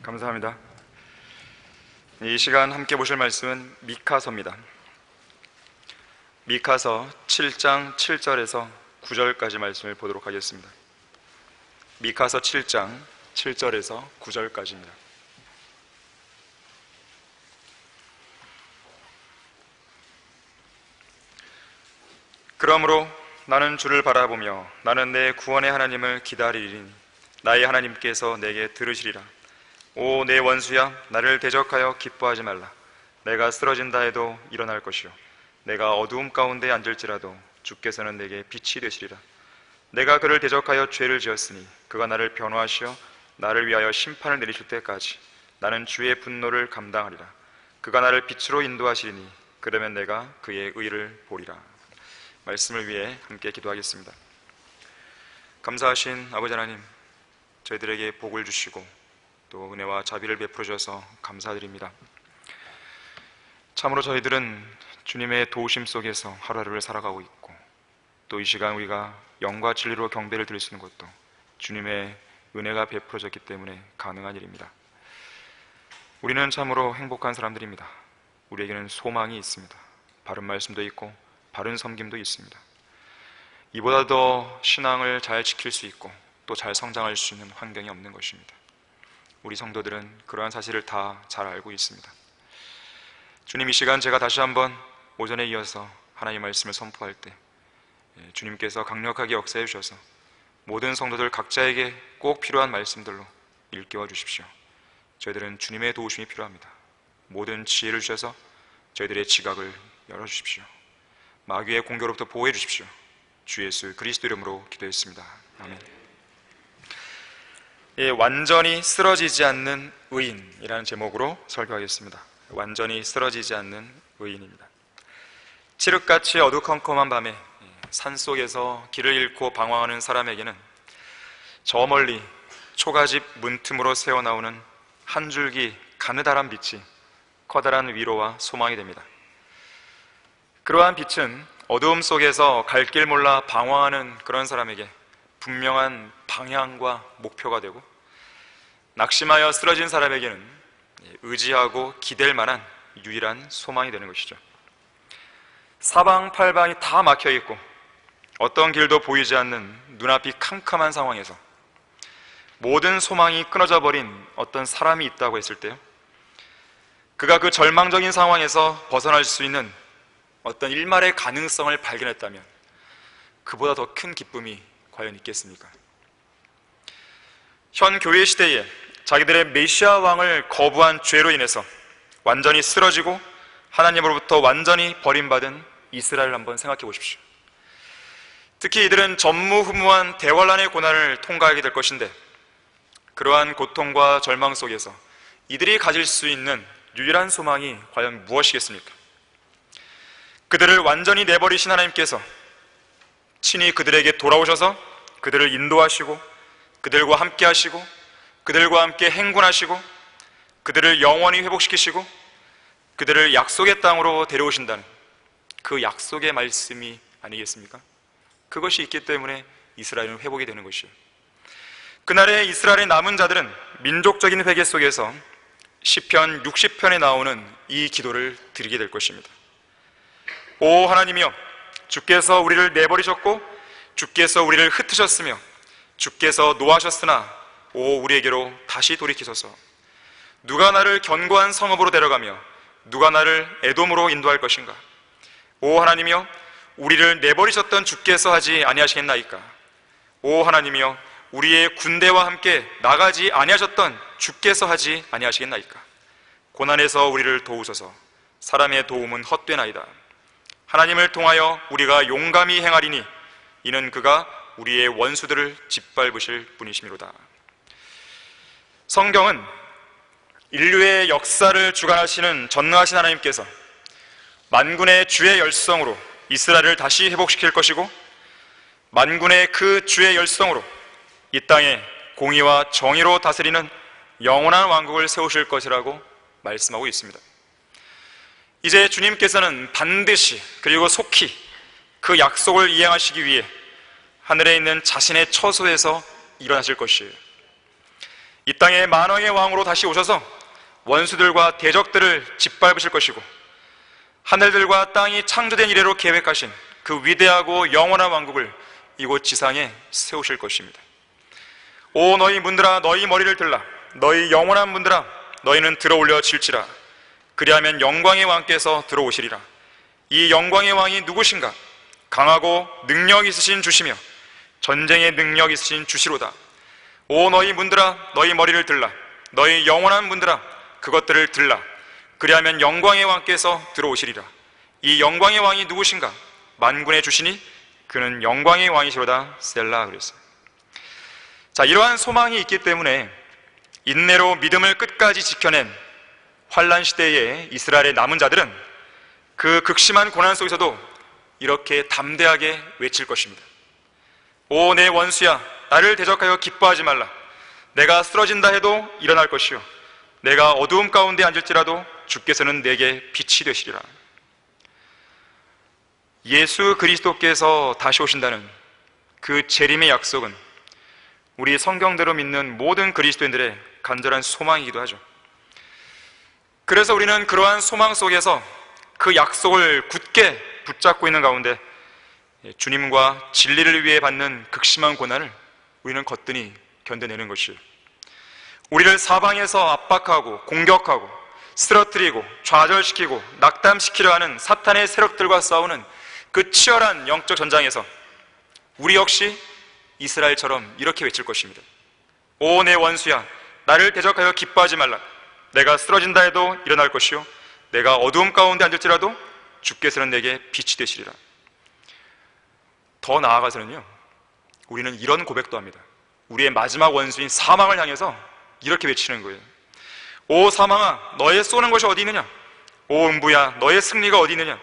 감사합니다. 이 시간 함께 보실 말씀은 미카서입니다. 미카서 7장 7절에서 9절까지 말씀을 보도록 하겠습니다. 미카서 7장 7절에서 9절까지입니다. 그러므로 나는 주를 바라보며 나는 내 구원의 하나님을 기다리리니 나의 하나님께서 내게 들으시리라. 오 내 원수야, 나를 대적하여 기뻐하지 말라. 내가 쓰러진다 해도 일어날 것이요 내가 어두움 가운데 앉을지라도 주께서는 내게 빛이 되시리라. 내가 그를 대적하여 죄를 지었으니 그가 나를 변호하시어 나를 위하여 심판을 내리실 때까지 나는 주의 분노를 감당하리라. 그가 나를 빛으로 인도하시리니 그러면 내가 그의 의를 보리라. 말씀을 위해 함께 기도하겠습니다. 감사하신 아버지 하나님, 저희들에게 복을 주시고 또 은혜와 자비를 베풀어 주셔서 감사드립니다. 참으로 저희들은 주님의 도우심 속에서 하루하루를 살아가고 있고 또 이 시간 우리가 영과 진리로 경배를 드릴 수 있는 것도 주님의 은혜가 베풀어졌기 때문에 가능한 일입니다. 우리는 참으로 행복한 사람들입니다. 우리에게는 소망이 있습니다. 바른 말씀도 있고 바른 섬김도 있습니다. 이보다 더 신앙을 잘 지킬 수 있고 또 잘 성장할 수 있는 환경이 없는 것입니다. 우리 성도들은 그러한 사실을 다 잘 알고 있습니다. 주님, 이 시간 제가 다시 한번 오전에 이어서 하나님의 말씀을 선포할 때 주님께서 강력하게 역사해 주셔서 모든 성도들 각자에게 꼭 필요한 말씀들로 일깨워 주십시오. 저희들은 주님의 도우심이 필요합니다. 모든 지혜를 주셔서 저희들의 지각을 열어주십시오. 마귀의 공격으로부터 보호해 주십시오. 주 예수 그리스도 이름으로 기도했습니다. 아멘. 완전히 쓰러지지 않는 의인이라는 제목으로 설교하겠습니다. 완전히 쓰러지지 않는 의인입니다. 칠흑같이 어두컴컴한 밤에 산속에서 길을 잃고 방황하는 사람에게는 저 멀리 초가집 문틈으로 새어나오는 한 줄기 가느다란 빛이 커다란 위로와 소망이 됩니다. 그러한 빛은 어두움 속에서 갈 길 몰라 방황하는 그런 사람에게 분명한 방향과 목표가 되고, 낙심하여 쓰러진 사람에게는 의지하고 기댈 만한 유일한 소망이 되는 것이죠. 사방팔방이 다 막혀있고 어떤 길도 보이지 않는 눈앞이 캄캄한 상황에서 모든 소망이 끊어져 버린 어떤 사람이 있다고 했을 때요, 그가 그 절망적인 상황에서 벗어날 수 있는 어떤 일말의 가능성을 발견했다면 그보다 더 큰 기쁨이 과연 있겠습니까? 현 교회 시대에 자기들의 메시아 왕을 거부한 죄로 인해서 완전히 쓰러지고 하나님으로부터 완전히 버림받은 이스라엘을 한번 생각해 보십시오. 특히 이들은 전무후무한 대환란의 고난을 통과하게 될 것인데, 그러한 고통과 절망 속에서 이들이 가질 수 있는 유일한 소망이 과연 무엇이겠습니까? 그들을 완전히 내버리신 하나님께서 친히 그들에게 돌아오셔서 그들을 인도하시고 그들과 함께 하시고 그들과 함께 행군하시고 그들을 영원히 회복시키시고 그들을 약속의 땅으로 데려오신다는 그 약속의 말씀이 아니겠습니까? 그것이 있기 때문에 이스라엘은 회복이 되는 것이에요. 그날의 이스라엘의 남은 자들은 민족적인 회개 속에서 시편 60편에 나오는 이 기도를 드리게 될 것입니다. 오 하나님이여, 주께서 우리를 내버리셨고 주께서 우리를 흩으셨으며 주께서 노하셨으나 오 우리에게로 다시 돌이키소서. 누가 나를 견고한 성읍으로 데려가며 누가 나를 에돔으로 인도할 것인가? 오 하나님이여, 우리를 내버리셨던 주께서 하지 아니하시겠나이까? 오 하나님이여, 우리의 군대와 함께 나가지 아니하셨던 주께서 하지 아니하시겠나이까? 고난에서 우리를 도우소서. 사람의 도움은 헛되나이다. 하나님을 통하여 우리가 용감히 행하리니 이는 그가 우리의 원수들을 짓밟으실 분이시미로다. 성경은 인류의 역사를 주관하시는 전능하신 하나님께서 만군의 주의 열성으로 이스라엘을 다시 회복시킬 것이고, 만군의 그 주의 열성으로 이 땅에 공의와 정의로 다스리는 영원한 왕국을 세우실 것이라고 말씀하고 있습니다. 이제 주님께서는 반드시 그리고 속히 그 약속을 이행하시기 위해 하늘에 있는 자신의 처소에서 일어나실 것이에요. 이 땅의 만왕의 왕으로 다시 오셔서 원수들과 대적들을 짓밟으실 것이고, 하늘들과 땅이 창조된 이래로 계획하신 그 위대하고 영원한 왕국을 이곳 지상에 세우실 것입니다. 오 너희 문들아, 너희 머리를 들라. 너희 영원한 문들아, 너희는 들어올려질지라. 그리하면 영광의 왕께서 들어오시리라. 이 영광의 왕이 누구신가? 강하고 능력 있으신 주시며 전쟁의 능력 있으신 주시로다. 오 너희 문들아, 너희 머리를 들라. 너희 영원한 문들아, 그것들을 들라. 그리하면 영광의 왕께서 들어오시리라. 이 영광의 왕이 누구신가? 만군의 주시니 그는 영광의 왕이시로다. 셀라 그랬어요. 자, 이러한 소망이 있기 때문에 인내로 믿음을 끝까지 지켜낸 환란 시대의 이스라엘의 남은 자들은 그 극심한 고난 속에서도 이렇게 담대하게 외칠 것입니다. 오 내 원수야, 나를 대적하여 기뻐하지 말라. 내가 쓰러진다 해도 일어날 것이요, 내가 어두움 가운데 앉을지라도 주께서는 내게 빛이 되시리라. 예수 그리스도께서 다시 오신다는 그 재림의 약속은 우리 성경대로 믿는 모든 그리스도인들의 간절한 소망이기도 하죠. 그래서 우리는 그러한 소망 속에서 그 약속을 굳게 붙잡고 있는 가운데 주님과 진리를 위해 받는 극심한 고난을 우리는 거뜬히 견뎌내는 것이에요. 우리를 사방에서 압박하고 공격하고 쓰러뜨리고 좌절시키고 낙담시키려 하는 사탄의 세력들과 싸우는 그 치열한 영적 전장에서 우리 역시 이스라엘처럼 이렇게 외칠 것입니다. 오 내 원수야, 나를 대적하여 기뻐하지 말라. 내가 쓰러진다 해도 일어날 것이요, 내가 어두움 가운데 앉을지라도 주께서는 내게 빛이 되시리라. 더 나아가서는요, 우리는 이런 고백도 합니다. 우리의 마지막 원수인 사망을 향해서 이렇게 외치는 거예요. 오 사망아, 너의 쏘는 것이 어디 있느냐? 오 음부야, 너의 승리가 어디 있느냐?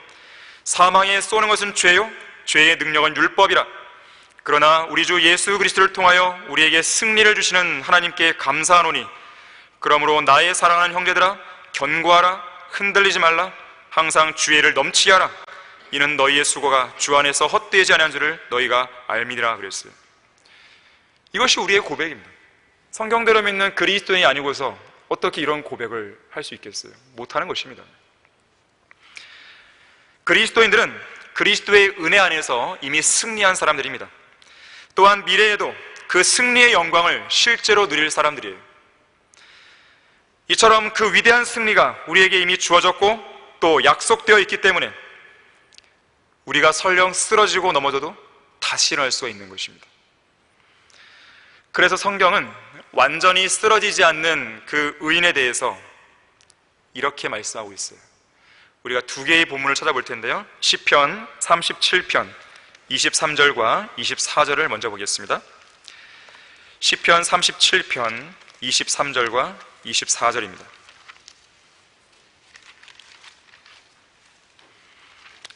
사망에 쏘는 것은 죄요, 죄의 능력은 율법이라. 그러나 우리 주 예수 그리스도를 통하여 우리에게 승리를 주시는 하나님께 감사하노니, 그러므로 나의 사랑하는 형제들아, 견고하라. 흔들리지 말라. 항상 주의를 넘치게 하라. 이는 너희의 수고가 주 안에서 헛되지 아니한 줄을 너희가 알미니라 그랬어요. 이것이 우리의 고백입니다. 성경대로 믿는 그리스도인이 아니고서 어떻게 이런 고백을 할 수 있겠어요? 못하는 것입니다. 그리스도인들은 그리스도의 은혜 안에서 이미 승리한 사람들입니다. 또한 미래에도 그 승리의 영광을 실제로 누릴 사람들이에요. 이처럼 그 위대한 승리가 우리에게 이미 주어졌고 또 약속되어 있기 때문에 우리가 설령 쓰러지고 넘어져도 다시 일어날 수가 있는 것입니다. 그래서 성경은 완전히 쓰러지지 않는 그 의인에 대해서 이렇게 말씀하고 있어요. 우리가 두 개의 본문을 찾아볼 텐데요, 시편 37편 23절과 24절을 먼저 보겠습니다. 시편 37편 23절과 24절입니다.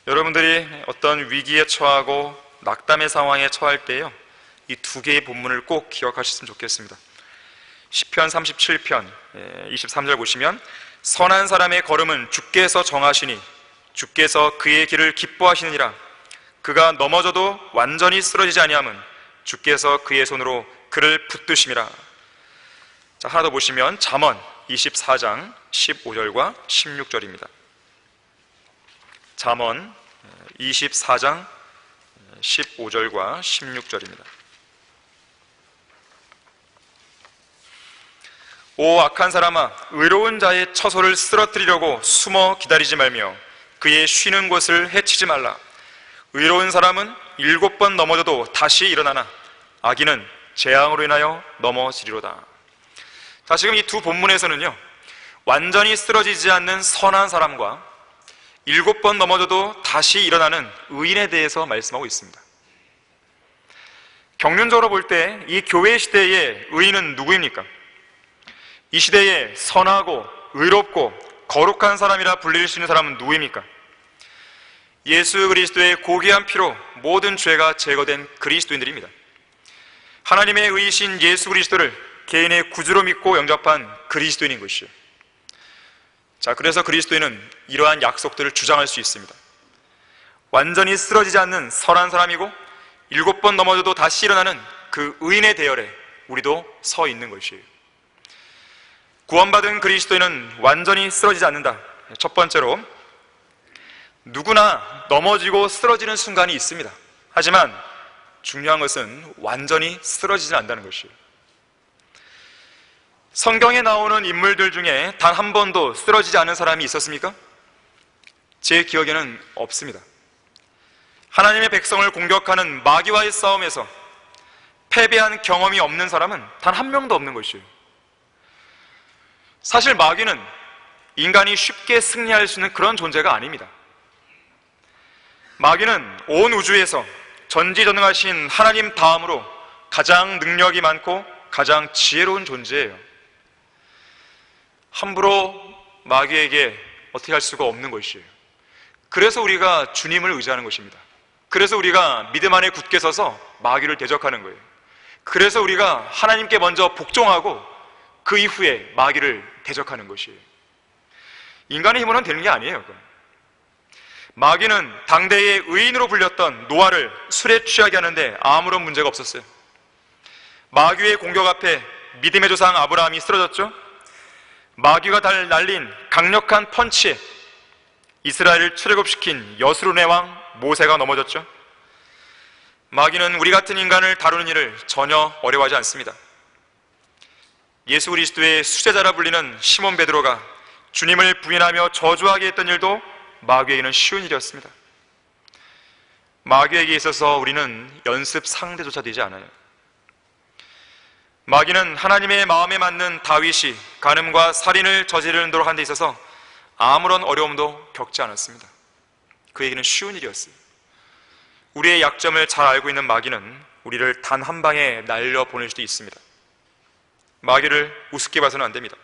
여러분들이 어떤 위기에 처하고 낙담의 상황에 처할 때요, 이 두 개의 본문을 꼭 기억하셨으면 좋겠습니다. 시편 37편 23절 보시면, 선한 사람의 걸음은 주께서 정하시니 주께서 그의 길을 기뻐하시느니라. 그가 넘어져도 완전히 쓰러지지 아니함은 주께서 그의 손으로 그를 붙드심이라. 자, 하나 더 보시면 잠언 24장 15절과 16절입니다. 잠언 24장 15절과 16절입니다. 오 악한 사람아, 의로운 자의 처소를 쓰러뜨리려고 숨어 기다리지 말며 그의 쉬는 곳을 해치지 말라. 의로운 사람은 7번 넘어져도 다시 일어나나 악인은 재앙으로 인하여 넘어지리로다. 자, 지금 이 두 본문에서는요, 완전히 쓰러지지 않는 선한 사람과 7번 넘어져도 다시 일어나는 의인에 대해서 말씀하고 있습니다. 경륜적으로 볼 때 이 교회 시대의 의인은 누구입니까? 이 시대에 선하고 의롭고 거룩한 사람이라 불릴 수 있는 사람은 누구입니까? 예수 그리스도의 고귀한 피로 모든 죄가 제거된 그리스도인들입니다. 하나님의 의이신 예수 그리스도를 개인의 구주로 믿고 영접한 그리스도인인 것이죠. 자, 그래서 그리스도인은 이러한 약속들을 주장할 수 있습니다. 완전히 쓰러지지 않는 선한 사람이고 7번 넘어져도 다시 일어나는 그 의인의 대열에 우리도 서 있는 것이에요. 구원받은 그리스도인은 완전히 쓰러지지 않는다. 첫 번째로, 누구나 넘어지고 쓰러지는 순간이 있습니다. 하지만 중요한 것은 완전히 쓰러지지 않는다는 것이에요. 성경에 나오는 인물들 중에 단 한 번도 쓰러지지 않은 사람이 있었습니까? 제 기억에는 없습니다. 하나님의 백성을 공격하는 마귀와의 싸움에서 패배한 경험이 없는 사람은 단 한 명도 없는 것이에요. 사실 마귀는 인간이 쉽게 승리할 수 있는 그런 존재가 아닙니다. 마귀는 온 우주에서 전지전능하신 하나님 다음으로 가장 능력이 많고 가장 지혜로운 존재예요. 함부로 마귀에게 어떻게 할 수가 없는 것이에요. 그래서 우리가 주님을 의지하는 것입니다. 그래서 우리가 믿음 안에 굳게 서서 마귀를 대적하는 거예요. 그래서 우리가 하나님께 먼저 복종하고 그 이후에 마귀를 대적하는 것이에요. 인간의 힘으로는 되는 게 아니에요. 마귀는 당대의 의인으로 불렸던 노아를 술에 취하게 하는데 아무런 문제가 없었어요. 마귀의 공격 앞에 믿음의 조상 아브라함이 쓰러졌죠. 마귀가 날린 강력한 펀치에 이스라엘을 출애굽시킨 여수론의 왕 모세가 넘어졌죠. 마귀는 우리 같은 인간을 다루는 일을 전혀 어려워하지 않습니다. 예수 그리스도의 수제자라 불리는 시몬 베드로가 주님을 부인하며 저주하게 했던 일도 마귀에게는 쉬운 일이었습니다. 마귀에게 있어서 우리는 연습 상대조차 되지 않아요. 마귀는 하나님의 마음에 맞는 다윗이 간음과 살인을 저지르도록 하는 데 있어서 아무런 어려움도 겪지 않았습니다. 그에게는 쉬운 일이었어요. 우리의 약점을 잘 알고 있는 마귀는 우리를 단 한 방에 날려보낼 수도 있습니다. 마귀를 우습게 봐서는 안 됩니다.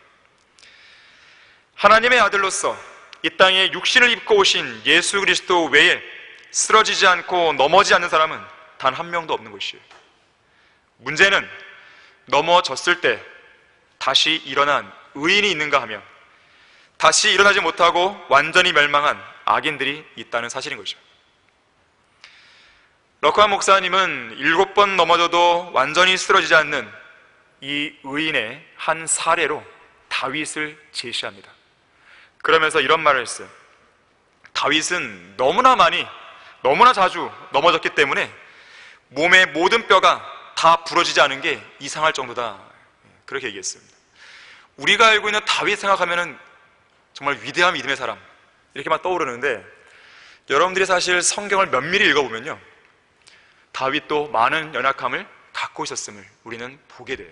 하나님의 아들로서 이 땅에 육신을 입고 오신 예수 그리스도 외에 쓰러지지 않고 넘어지지 않는 사람은 단 한 명도 없는 것이에요. 문제는 넘어졌을 때 다시 일어난 의인이 있는가 하면 다시 일어나지 못하고 완전히 멸망한 악인들이 있다는 사실인 거죠. 럭커한 목사님은 7번 넘어져도 완전히 쓰러지지 않는 이 의인의 한 사례로 다윗을 제시합니다. 그러면서 이런 말을 했어요. 다윗은 너무나 자주 넘어졌기 때문에 몸의 모든 뼈가 다 부러지지 않은 게 이상할 정도다. 그렇게 얘기했습니다. 우리가 알고 있는 다윗 생각하면은 정말 위대한 믿음의 사람 이렇게만 떠오르는데, 여러분들이 사실 성경을 면밀히 읽어보면요, 다윗도 많은 연약함을 갖고 있었음을 우리는 보게 돼요.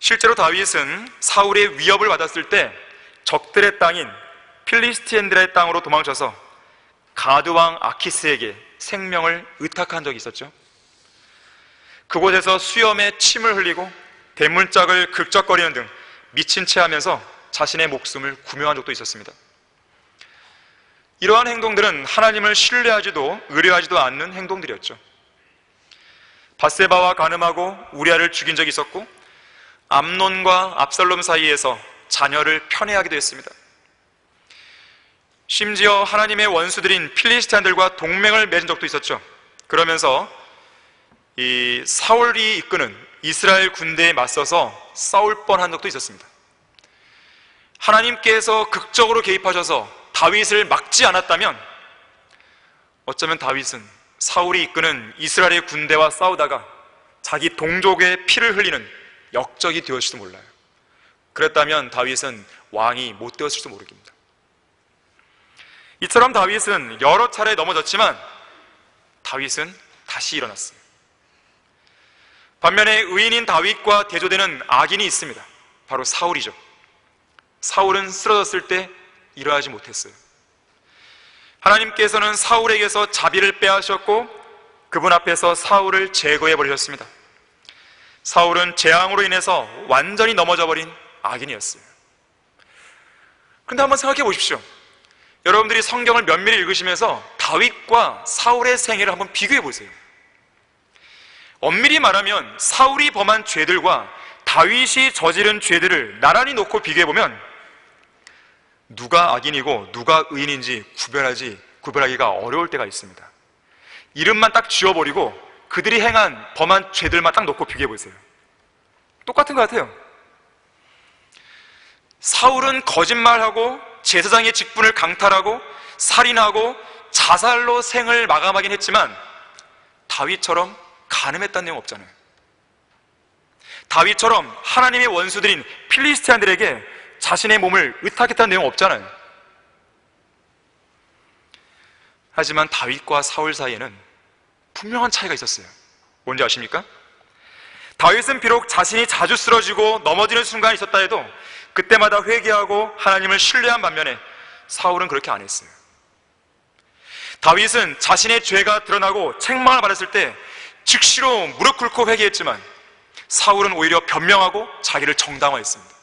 실제로 다윗은 사울의 위협을 받았을 때 적들의 땅인 필리스티인들의 땅으로 도망쳐서 가드 왕 아키스에게 생명을 의탁한 적이 있었죠. 그곳에서 수염에 침을 흘리고 대문짝을 긁적거리는 등 미친 채 하면서 자신의 목숨을 구명한 적도 있었습니다. 이러한 행동들은 하나님을 신뢰하지도 의뢰하지도 않는 행동들이었죠. 밧세바와 간음하고 우리아를 죽인 적이 있었고, 암논과 압살롬 사이에서 자녀를 편애하기도 했습니다. 심지어 하나님의 원수들인 필리스티안들과 동맹을 맺은 적도 있었죠. 그러면서 이 사울이 이끄는 이스라엘 군대에 맞서서 싸울 뻔한 적도 있었습니다. 하나님께서 극적으로 개입하셔서 다윗을 막지 않았다면 어쩌면 다윗은 사울이 이끄는 이스라엘의 군대와 싸우다가 자기 동족의 피를 흘리는 역적이 되었을지도 몰라요. 그랬다면 다윗은 왕이 못 되었을지도 모르겠습니다. 이처럼 다윗은 여러 차례 넘어졌지만 다윗은 다시 일어났어요. 반면에 의인인 다윗과 대조되는 악인이 있습니다. 바로 사울이죠. 사울은 쓰러졌을 때 일어나지 못했어요. 하나님께서는 사울에게서 자비를 빼앗으셨고 그분 앞에서 사울을 제거해 버리셨습니다. 사울은 재앙으로 인해서 완전히 넘어져 버린 악인이었어요. 그런데 한번 생각해 보십시오. 여러분들이 성경을 면밀히 읽으시면서 다윗과 사울의 생애를 한번 비교해 보세요. 엄밀히 말하면 사울이 범한 죄들과 다윗이 저지른 죄들을 나란히 놓고 비교해 보면 누가 악인이고 누가 의인인지 구별하기가 어려울 때가 있습니다. 이름만 딱 지워버리고 그들이 범한 죄들만 딱 놓고 비교해 보세요. 똑같은 것 같아요. 사울은 거짓말하고 제사장의 직분을 강탈하고 살인하고 자살로 생을 마감하긴 했지만 다윗처럼 간음했다는 내용 없잖아요. 다윗처럼 하나님의 원수들인 필리스티안들에게 자신의 몸을 의탁했다는 내용 없잖아요. 하지만 다윗과 사울 사이에는 분명한 차이가 있었어요. 뭔지 아십니까? 다윗은 비록 자신이 자주 쓰러지고 넘어지는 순간이 있었다 해도 그때마다 회개하고 하나님을 신뢰한 반면에 사울은 그렇게 안 했어요. 다윗은 자신의 죄가 드러나고 책망을 받았을 때 즉시로 무릎 꿇고 회개했지만 사울은 오히려 변명하고 자기를 정당화했습니다.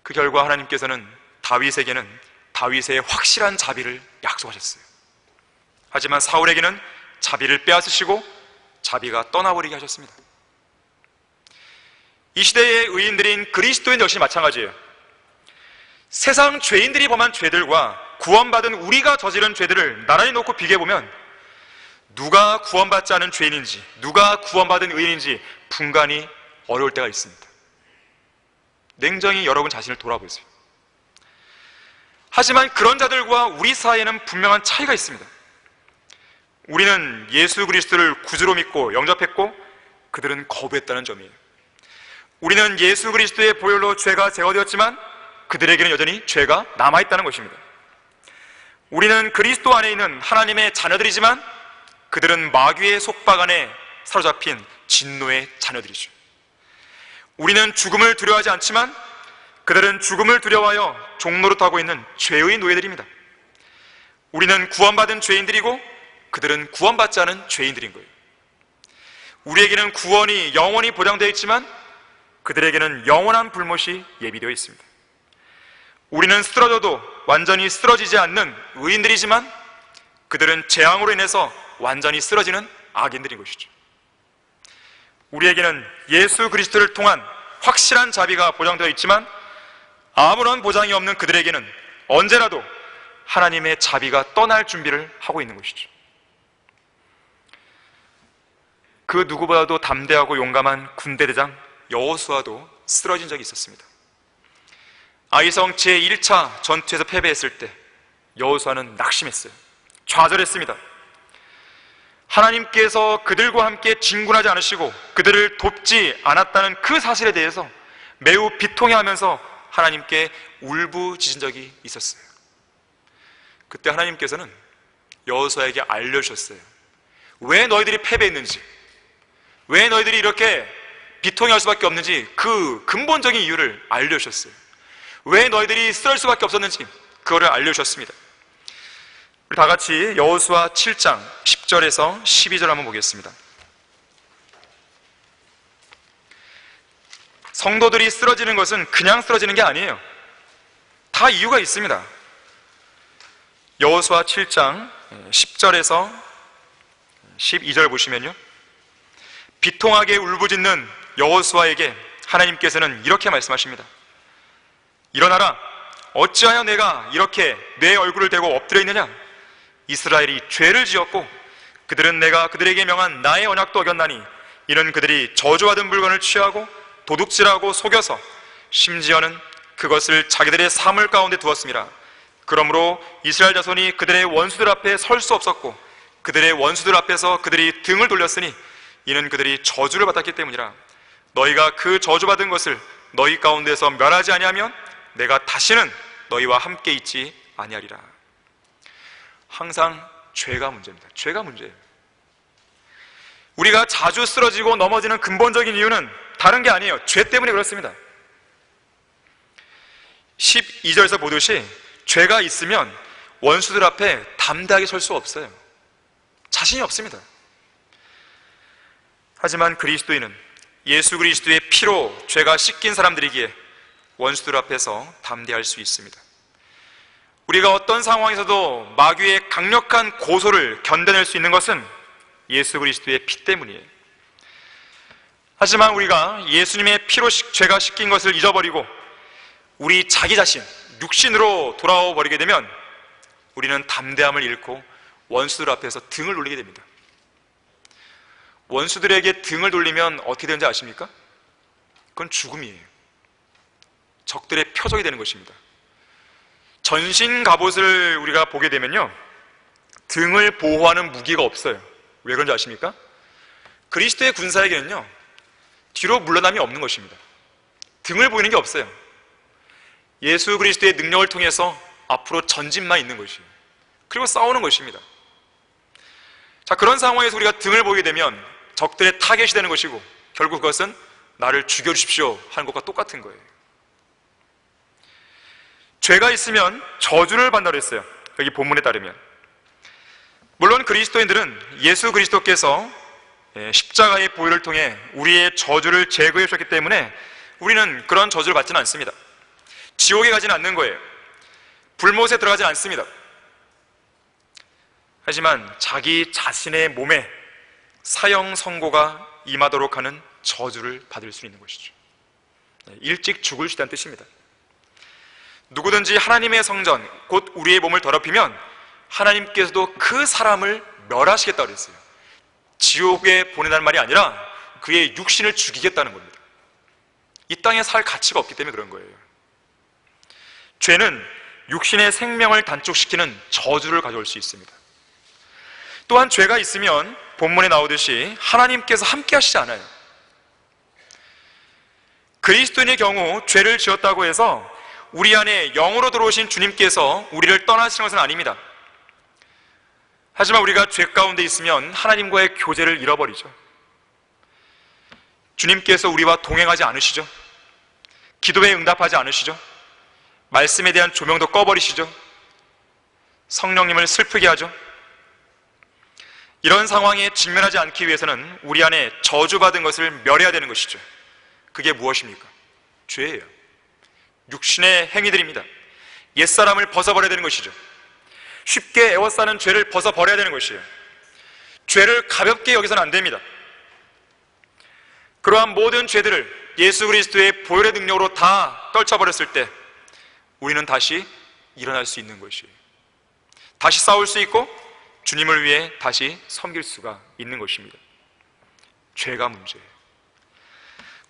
그 결과 하나님께서는 다윗에게는 다윗의 확실한 자비를 약속하셨어요. 하지만 사울에게는 자비를 빼앗으시고 자비가 떠나버리게 하셨습니다. 이 시대의 의인들인 그리스도인 역시 마찬가지예요. 세상 죄인들이 범한 죄들과 구원받은 우리가 저지른 죄들을 나란히 놓고 비교해보면 누가 구원받지 않은 죄인인지 누가 구원받은 의인인지 분간이 어려울 때가 있습니다. 냉정히 여러분 자신을 돌아보세요. 하지만 그런 자들과 우리 사이에는 분명한 차이가 있습니다. 우리는 예수 그리스도를 구주로 믿고 영접했고 그들은 거부했다는 점이에요. 우리는 예수 그리스도의 보혈로 죄가 제거되었지만 그들에게는 여전히 죄가 남아있다는 것입니다. 우리는 그리스도 안에 있는 하나님의 자녀들이지만 그들은 마귀의 속박 안에 사로잡힌 진노의 자녀들이죠. 우리는 죽음을 두려워하지 않지만 그들은 죽음을 두려워하여 종노릇하고 있는 죄의 노예들입니다. 우리는 구원받은 죄인들이고 그들은 구원받지 않은 죄인들인 거예요. 우리에게는 구원이 영원히 보장되어 있지만 그들에게는 영원한 불못이 예비되어 있습니다. 우리는 쓰러져도 완전히 쓰러지지 않는 의인들이지만 그들은 재앙으로 인해서 완전히 쓰러지는 악인들인 것이죠. 우리에게는 예수 그리스도를 통한 확실한 자비가 보장되어 있지만 아무런 보장이 없는 그들에게는 언제라도 하나님의 자비가 떠날 준비를 하고 있는 것이죠. 그 누구보다도 담대하고 용감한 군대대장 여호수아도 쓰러진 적이 있었습니다. 아이성 제1차 전투에서 패배했을 때 여호수아는 낙심했어요. 좌절했습니다. 하나님께서 그들과 함께 진군하지 않으시고 그들을 돕지 않았다는 그 사실에 대해서 매우 비통해하면서 하나님께 울부짖은 적이 있었어요. 그때 하나님께서는 여호수아에게 알려주셨어요. 왜 너희들이 패배했는지, 왜 너희들이 이렇게 비통해할 수밖에 없는지 그 근본적인 이유를 알려주셨어요. 왜 너희들이 쓰러질 수밖에 없었는지 그거를 알려주셨습니다. 우리 다 같이 여호수아 7장 10절에서 12절 한번 보겠습니다. 성도들이 쓰러지는 것은 그냥 쓰러지는 게 아니에요. 다 이유가 있습니다. 여호수아 7장 10절에서 12절 보시면요, 비통하게 울부짖는 여호수아에게 하나님께서는 이렇게 말씀하십니다. 일어나라, 어찌하여 내가 이렇게 내 얼굴을 대고 엎드려 있느냐? 이스라엘이 죄를 지었고 그들은 내가 그들에게 명한 나의 언약도 어겼나니 이는 그들이 저주받은 물건을 취하고 도둑질하고 속여서 심지어는 그것을 자기들의 사물 가운데 두었습니다. 그러므로 이스라엘 자손이 그들의 원수들 앞에 설 수 없었고 그들의 원수들 앞에서 그들이 등을 돌렸으니 이는 그들이 저주를 받았기 때문이라. 너희가 그 저주받은 것을 너희 가운데서 멸하지 아니하면 내가 다시는 너희와 함께 있지 아니하리라. 항상 죄가 문제입니다. 죄가 문제예요. 우리가 자주 쓰러지고 넘어지는 근본적인 이유는 다른 게 아니에요. 죄 때문에 그렇습니다. 12절에서 보듯이 죄가 있으면 원수들 앞에 담대하게 설 수 없어요. 자신이 없습니다. 하지만 그리스도인은 예수 그리스도의 피로 죄가 씻긴 사람들이기에 원수들 앞에서 담대할 수 있습니다. 우리가 어떤 상황에서도 마귀의 강력한 고소를 견뎌낼 수 있는 것은 예수 그리스도의 피 때문이에요. 하지만 우리가 예수님의 피로 죄가 씻긴 것을 잊어버리고 우리 자기 자신, 육신으로 돌아와 버리게 되면 우리는 담대함을 잃고 원수들 앞에서 등을 돌리게 됩니다. 원수들에게 등을 돌리면 어떻게 되는지 아십니까? 그건 죽음이에요. 적들의 표적이 되는 것입니다. 전신 갑옷을 우리가 보게 되면요, 등을 보호하는 무기가 없어요. 왜 그런지 아십니까? 그리스도의 군사에게는요, 뒤로 물러남이 없는 것입니다. 등을 보이는 게 없어요. 예수 그리스도의 능력을 통해서 앞으로 전진만 있는 것이에요. 그리고 싸우는 것입니다. 자, 그런 상황에서 우리가 등을 보게 되면 적들의 타겟이 되는 것이고, 결국 그것은 나를 죽여주십시오 하는 것과 똑같은 거예요. 죄가 있으면 저주를 받는다고 했어요. 여기 본문에 따르면. 물론 그리스도인들은 예수 그리스도께서 십자가의 보혈을 통해 우리의 저주를 제거해 주셨기 때문에 우리는 그런 저주를 받지는 않습니다. 지옥에 가지는 않는 거예요. 불못에 들어가지 않습니다. 하지만 자기 자신의 몸에 사형 선고가 임하도록 하는 저주를 받을 수 있는 것이죠. 일찍 죽을 수 있다는 뜻입니다. 누구든지 하나님의 성전, 곧 우리의 몸을 더럽히면 하나님께서도 그 사람을 멸하시겠다고 그랬어요. 지옥에 보내라는 말이 아니라 그의 육신을 죽이겠다는 겁니다. 이 땅에 살 가치가 없기 때문에 그런 거예요. 죄는 육신의 생명을 단축시키는 저주를 가져올 수 있습니다. 또한 죄가 있으면 본문에 나오듯이 하나님께서 함께 하시지 않아요. 그리스도인의 경우 죄를 지었다고 해서 우리 안에 영으로 들어오신 주님께서 우리를 떠나시는 것은 아닙니다. 하지만 우리가 죄 가운데 있으면 하나님과의 교제를 잃어버리죠. 주님께서 우리와 동행하지 않으시죠. 기도에 응답하지 않으시죠. 말씀에 대한 조명도 꺼버리시죠. 성령님을 슬프게 하죠. 이런 상황에 직면하지 않기 위해서는 우리 안에 저주받은 것을 멸해야 되는 것이죠. 그게 무엇입니까? 죄예요. 육신의 행위들입니다. 옛사람을 벗어버려야 되는 것이죠. 쉽게 애워싸는 죄를 벗어버려야 되는 것이에요. 죄를 가볍게 여기서는 안 됩니다. 그러한 모든 죄들을 예수 그리스도의 보혈의 능력으로 다 떨쳐버렸을 때 우리는 다시 일어날 수 있는 것이에요. 다시 싸울 수 있고 주님을 위해 다시 섬길 수가 있는 것입니다. 죄가 문제예요.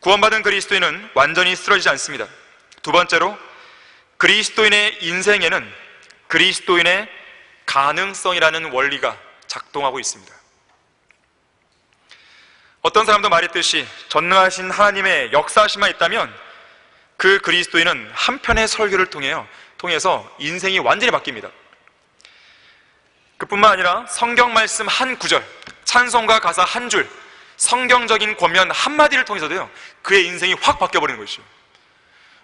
구원받은 그리스도인은 완전히 쓰러지지 않습니다. 두 번째로, 그리스도인의 인생에는 그리스도인의 가능성이라는 원리가 작동하고 있습니다. 어떤 사람도 말했듯이 전능하신 하나님의 역사하심만 있다면 그 그리스도인은 한 편의 설교를 통해서 인생이 완전히 바뀝니다. 그뿐만 아니라 성경 말씀 한 구절, 찬송가 가사 한 줄, 성경적인 권면 한마디를 통해서도요, 그의 인생이 확 바뀌어버리는 것이죠.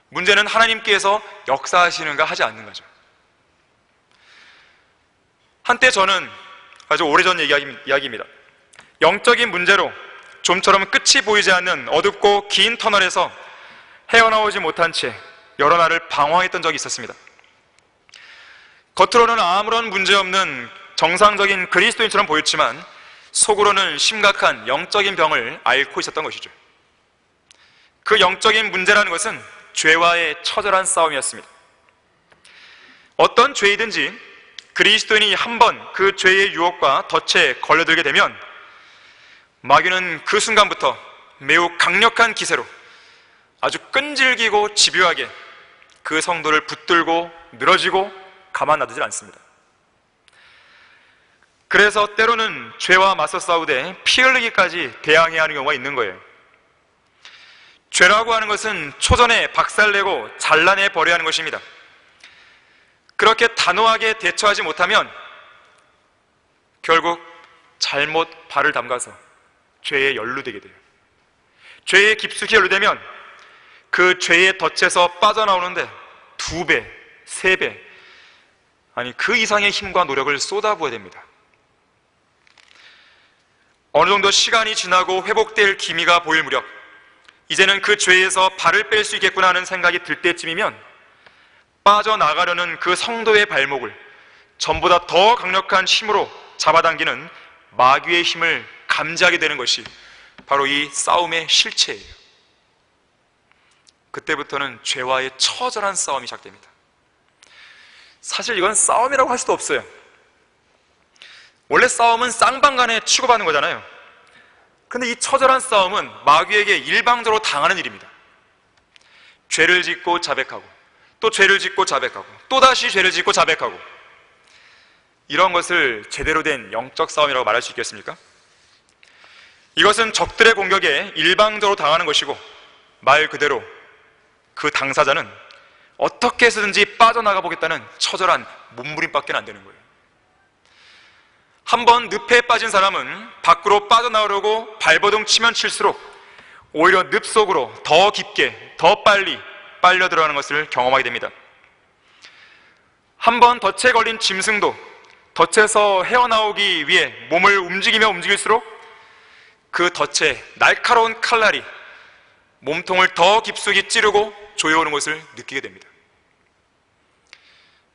문제는 하나님께서 역사하시는가 하지 않는가죠. 한때 저는 아주 오래전 이야기입니다. 영적인 문제로 좀처럼 끝이 보이지 않는 어둡고 긴 터널에서 헤어나오지 못한 채 여러 날을 방황했던 적이 있었습니다. 겉으로는 아무런 문제없는 정상적인 그리스도인처럼 보였지만 속으로는 심각한 영적인 병을 앓고 있었던 것이죠. 그 영적인 문제라는 것은 죄와의 처절한 싸움이었습니다. 어떤 죄이든지 그리스도인이 한번 그 죄의 유혹과 덫에 걸려들게 되면 마귀는 그 순간부터 매우 강력한 기세로 아주 끈질기고 집요하게 그 성도를 붙들고 늘어지고 가만 놔두질 않습니다. 그래서 때로는 죄와 맞서 싸우되 피 흘리기까지 대항해야 하는 경우가 있는 거예요. 죄라고 하는 것은 초전에 박살내고 잘라내 버려야 하는 것입니다. 그렇게 단호하게 대처하지 못하면 결국 잘못 발을 담가서 죄에 연루되게 돼요. 죄에 깊숙이 연루되면 그 죄의 덫에서 빠져나오는데 2배, 3배, 아니 그 이상의 힘과 노력을 쏟아부어야 됩니다. 어느 정도 시간이 지나고 회복될 기미가 보일 무렵 이제는 그 죄에서 발을 뺄 수 있겠구나 하는 생각이 들 때쯤이면 빠져나가려는 그 성도의 발목을 전보다 더 강력한 힘으로 잡아당기는 마귀의 힘을 감지하게 되는 것이 바로 이 싸움의 실체예요. 그때부터는 죄와의 처절한 싸움이 시작됩니다. 사실 이건 싸움이라고 할 수도 없어요. 원래 싸움은 쌍방간에 치고받는 거잖아요. 근데 이 처절한 싸움은 마귀에게 일방적으로 당하는 일입니다. 죄를 짓고 자백하고 또 죄를 짓고 자백하고 또다시 죄를 짓고 자백하고, 이런 것을 제대로 된 영적 싸움이라고 말할 수 있겠습니까? 이것은 적들의 공격에 일방적으로 당하는 것이고, 말 그대로 그 당사자는 어떻게 해서든지 빠져나가 보겠다는 처절한 몸부림밖에 안 되는 거예요. 한번 늪에 빠진 사람은 밖으로 빠져나오려고 발버둥 치면 칠수록 오히려 늪 속으로 더 깊게, 더 빨리 빨려 들어가는 것을 경험하게 됩니다. 한번 덫에 걸린 짐승도 덫에서 헤어나오기 위해 몸을 움직이며 움직일수록 그 덫에 날카로운 칼날이 몸통을 더 깊숙이 찌르고 조여오는 것을 느끼게 됩니다.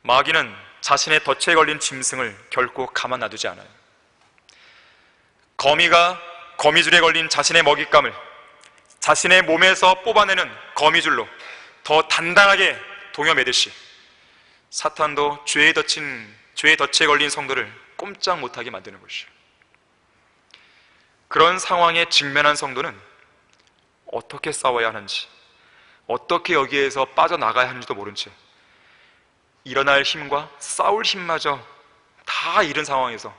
마귀는 자신의 덫에 걸린 짐승을 결코 가만 놔두지 않아요. 거미가 거미줄에 걸린 자신의 먹잇감을 자신의 몸에서 뽑아내는 거미줄로 더 단단하게 동여매듯이, 사탄도 죄의 덫에 걸린 성도를 꼼짝 못하게 만드는 것이죠. 그런 상황에 직면한 성도는 어떻게 싸워야 하는지, 어떻게 여기에서 빠져나가야 하는지도 모른 채 일어날 힘과 싸울 힘마저 다 잃은 상황에서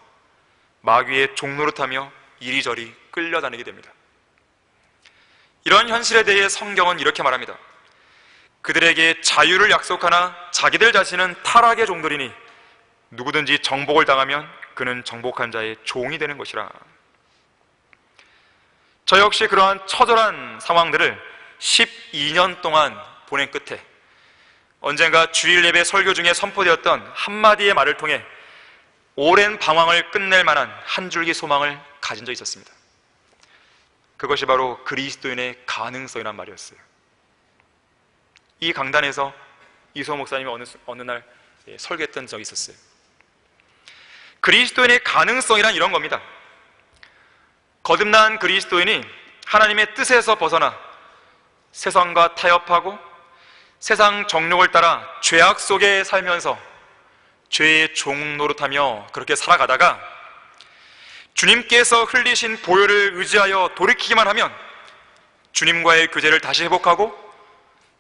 마귀의 종노릇하며 이리저리 끌려다니게 됩니다. 이런 현실에 대해 성경은 이렇게 말합니다. 그들에게 자유를 약속하나 자기들 자신은 타락의 종들이니 누구든지 정복을 당하면 그는 정복한 자의 종이 되는 것이라. 저 역시 그러한 처절한 상황들을 12년 동안 보낸 끝에 언젠가 주일 예배 설교 중에 선포되었던 한마디의 말을 통해 오랜 방황을 끝낼 만한 한 줄기 소망을 가진 적이 있었습니다. 그것이 바로 그리스도인의 가능성이란 말이었어요. 이 강단에서 이소 목사님이 어느 날 설교했던 적이 있었어요. 그리스도인의 가능성이란 이런 겁니다. 거듭난 그리스도인이 하나님의 뜻에서 벗어나 세상과 타협하고 세상 정욕을 따라 죄악 속에 살면서 죄의 종 노릇하며 그렇게 살아가다가 주님께서 흘리신 보혈을 의지하여 돌이키기만 하면 주님과의 교제를 다시 회복하고